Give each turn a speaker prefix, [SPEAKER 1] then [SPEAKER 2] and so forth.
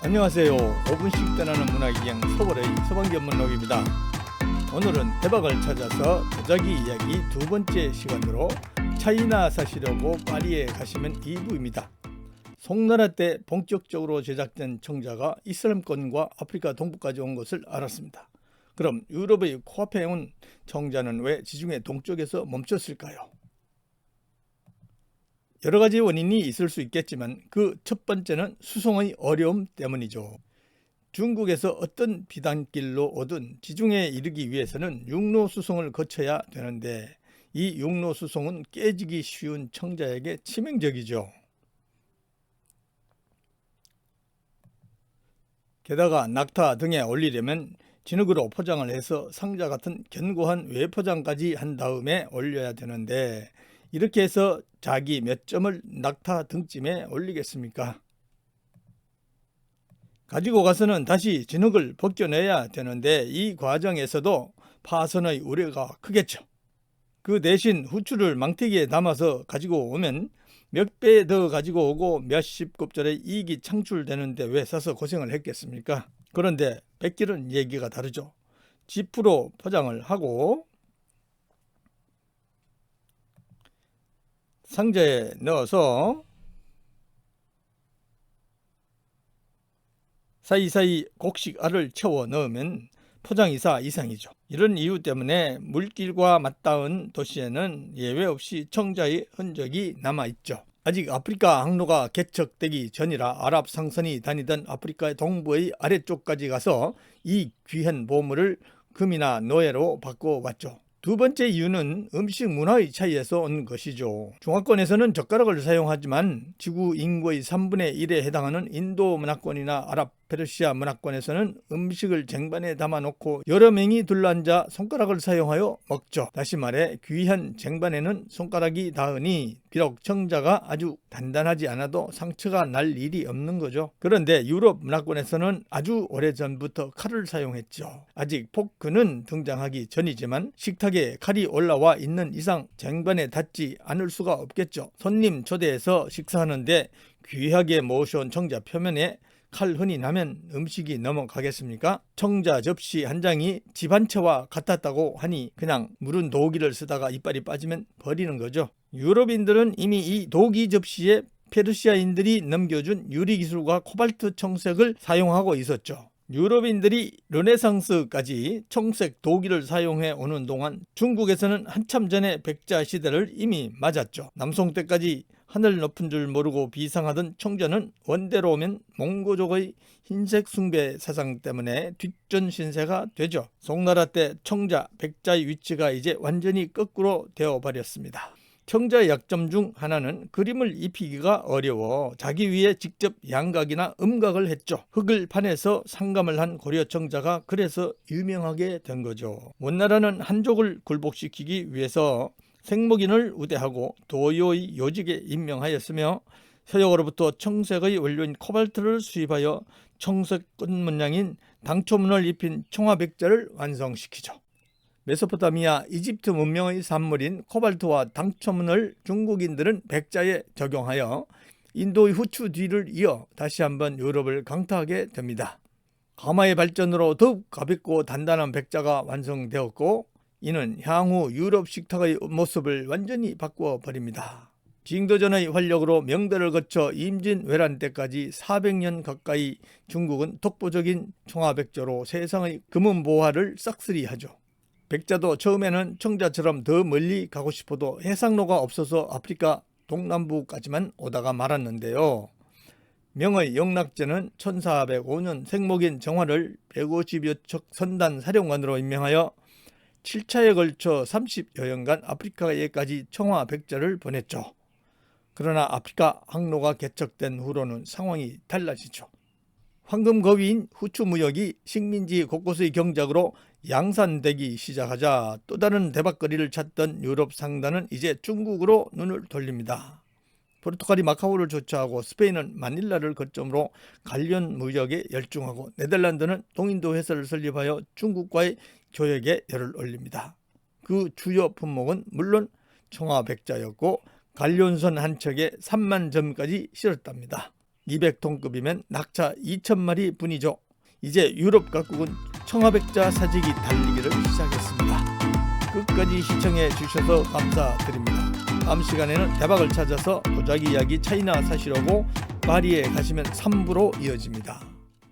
[SPEAKER 1] 안녕하세요. 5분씩 떠나는 문화기행 서울의 서방전문록입니다. 오늘은 대박을 찾아서 도자기 이야기 두 번째 시간으로 차이나 사시려고 파리에 가시면 2부입니다. 송나라 때 본격적으로 제작된 청자가 이슬람권과 아프리카 동부까지 온 것을 알았습니다. 그럼 유럽의 코앞에 온 청자는 왜 지중해 동쪽에서 멈췄을까요? 여러 가지 원인이 있을 수 있겠지만 그 첫 번째는 수송의 어려움 때문이죠. 중국에서 어떤 비단길로 오든 지중해에 이르기 위해서는 육로 수송을 거쳐야 되는데 이 육로 수송은 깨지기 쉬운 청자에게 치명적이죠. 게다가 낙타 등에 올리려면 진흙으로 포장을 해서 상자 같은 견고한 외포장까지 한 다음에 올려야 되는데 이렇게 해서 자기 몇 점을 낙타 등짐에 올리겠습니까? 가지고 가서는 다시 진흙을 벗겨내야 되는데 이 과정에서도 파손의 우려가 크겠죠. 그 대신 후추를 망태기에 담아서 가지고 오면 몇 배 더 가지고 오고 몇십 곱절의 이익이 창출되는데 왜 사서 고생을 했겠습니까? 그런데 백길은 얘기가 다르죠. 지프로 포장을 하고 상자에 넣어서 사이사이 곡식 알을 채워 넣으면 포장이사 이상이죠. 이런 이유 때문에 물길과 맞닿은 도시에는 예외 없이 청자의 흔적이 남아있죠. 아직 아프리카 항로가 개척되기 전이라 아랍 상선이 다니던 아프리카 동부의 아래쪽까지 가서 이 귀한 보물을 금이나 노예로 바꿔왔죠. 두 번째 이유는 음식 문화의 차이에서 온 것이죠. 중화권에서는 젓가락을 사용하지만 지구 인구의 3분의 1에 해당하는 인도 문화권이나 아랍 페르시아 문화권에서는 음식을 쟁반에 담아놓고 여러 명이 둘러앉아 손가락을 사용하여 먹죠. 다시 말해 귀한 쟁반에는 손가락이 닿으니 비록 청자가 아주 단단하지 않아도 상처가 날 일이 없는 거죠. 그런데 유럽 문화권에서는 아주 오래전부터 칼을 사용했죠. 아직 포크는 등장하기 전이지만 식탁에 칼이 올라와 있는 이상 쟁반에 닿지 않을 수가 없겠죠. 손님 초대해서 식사하는데 귀하게 모셔온 청자 표면에 칼 흔이 나면 음식이 넘어가겠습니까? 청자 접시 한 장이 집 한 채와 같았다고 하니 그냥 무른 도기를 쓰다가 이빨이 빠지면 버리는 거죠. 유럽인들은 이미 이 도기 접시에 페르시아인들이 넘겨준 유리기술과 코발트 청색을 사용하고 있었죠. 유럽인들이 르네상스까지 청색 도기를 사용해 오는 동안 중국에서는 한참 전에 백자 시대를 이미 맞았죠. 남송 때까지 하늘 높은 줄 모르고 비상하던 청자는 원대로 오면 몽고족의 흰색 숭배 사상 때문에 뒷전 신세가 되죠. 송나라 때 청자, 백자의 위치가 이제 완전히 거꾸로 되어버렸습니다. 청자의 약점 중 하나는 그림을 입히기가 어려워 자기 위에 직접 양각이나 음각을 했죠. 흙을 파내서 상감을 한 고려 청자가 그래서 유명하게 된 거죠. 원나라는 한족을 굴복시키기 위해서 생목인을 우대하고 도요의 요직에 임명하였으며 서역으로부터 청색의 원료인 코발트를 수입하여 청색 끝문양인 당초문을 입힌 청화백자를 완성시키죠. 메소포타미아, 이집트 문명의 산물인 코발트와 당초문을 중국인들은 백자에 적용하여 인도의 후추 뒤를 이어 다시 한번 유럽을 강타하게 됩니다. 가마의 발전으로 더욱 가볍고 단단한 백자가 완성되었고 이는 향후 유럽 식탁의 모습을 완전히 바꾸어 버립니다. 징도전의 활력으로 명대를 거쳐 임진왜란 때까지 400년 가까이 중국은 독보적인 청화백자로 세상의 금은보화를 싹쓸이하죠. 백자도 처음에는 청자처럼 더 멀리 가고 싶어도 해상로가 없어서 아프리카 동남부까지만 오다가 말았는데요. 명의 영락제는 1405년 생목인 정화를 150여 척 선단 사령관으로 임명하여 7차에 걸쳐 30여년간 아프리카에까지 청화 백자를 보냈죠. 그러나 아프리카 항로가 개척된 후로는 상황이 달라지죠. 황금 거위인 후추 무역이 식민지 곳곳의 경작으로 양산되기 시작하자 또 다른 대박거리를 찾던 유럽 상단은 이제 중국으로 눈을 돌립니다. 포르투갈이 마카오를 조차하고 스페인은 마닐라를 거점으로 관련 무역에 열중하고 네덜란드는 동인도 회사를 설립하여 중국과의 교역에 열을 올립니다. 그 주요 품목은 물론 청화백자였고 관련선 한 척에 3만 점까지 실었답니다. 200톤급이면 낙차 2,000마리 뿐이죠. 이제 유럽 각국은 청아백자 사직이 달리기를 시작했습니다. 끝까지 시청해 주셔서 감사드립니다. 다음 시간에는 대박을 찾아서 도자기 이야기 차이나 사시려고 파리에 가시면 3부로 이어집니다.